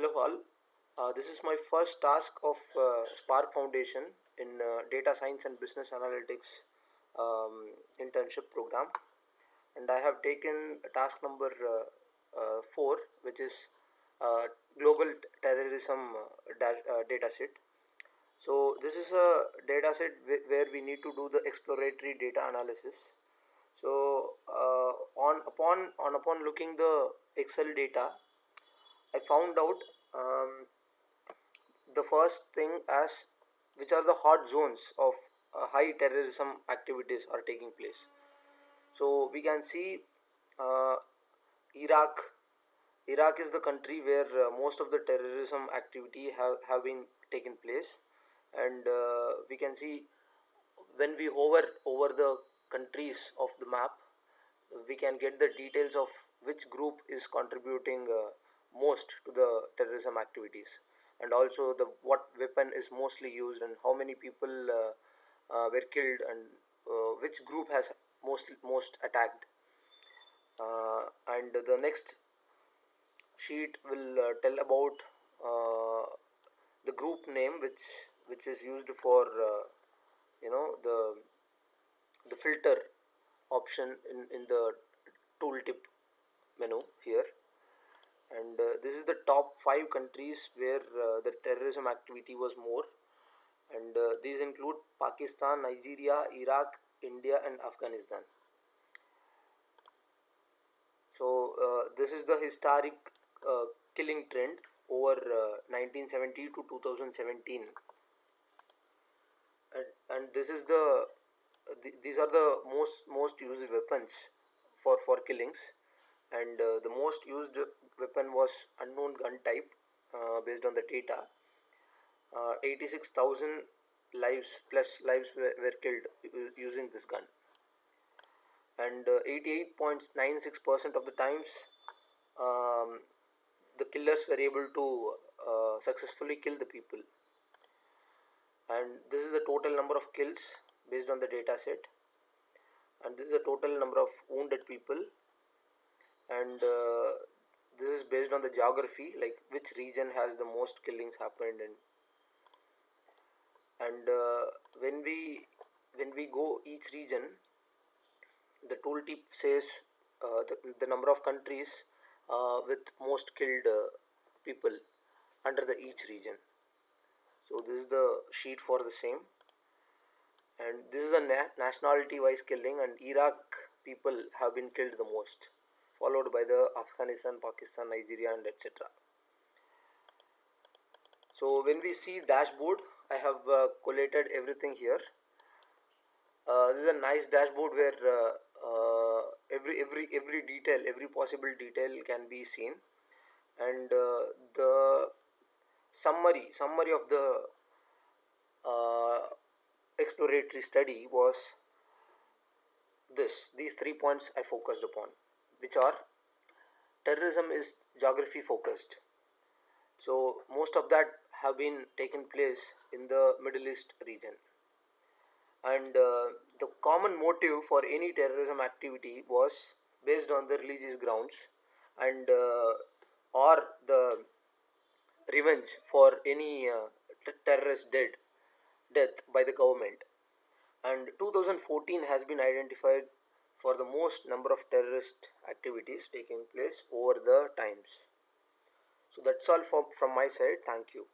Hello all. This is my first task of Spark Foundation in Data Science and Business Analytics internship program, and I have taken task number 4, which is uh, Global Terrorism data set. So this is a data set where we need to do the exploratory data analysis. So upon looking the Excel data, I found out the first thing as which are the hot zones of high terrorism activities are taking place. So we can see uh, Iraq. Iraq is the country where most of the terrorism activity have been taken place, and we can see when we hover over the countries of the map, we can get the details of which group is contributing most to the terrorism activities, and also the what weapon is mostly used and how many people were killed, and which group has most attacked. And the next sheet will tell about uh, the group name which is used for the filter option in the tooltip menu here. And this is the top 5 countries where the terrorism activity was more, and these include Pakistan, Nigeria, Iraq, India, and Afghanistan. So this is the historic killing trend over 1970 to 2017, and this is these are the most used weapons for killings, and the most used weapon was unknown gun type based on the data. 86,000 lives were killed using this gun, and 88.96% of the times um, the killers were able to successfully kill the people. And this is the total number of kills based on the data set, and this is the total number of wounded people, and this is based on the geography, like which region has the most killings happened. And when we go each region, the tooltip says the number of countries with most killed people under the each region. So this is the sheet for the same, and this is the nationality wise killing, and Iraq people have been killed the most, followed by the Afghanistan, Pakistan, Nigeria, and etc. So when we see dashboard, I have collated everything here. This is a nice dashboard where every detail, every possible detail can be seen, and the summary of the uh, exploratory study was these 3 points I focused upon, which are: terrorism is geography focused. So most of that have been taken place in the Middle East region, and the common motive for any terrorism activity was based on the religious grounds, and or the revenge for any terrorist death by the government. And 2014 has been identified for the most number of terrorist activities taking place over the times. So that's all from my side. Thank you.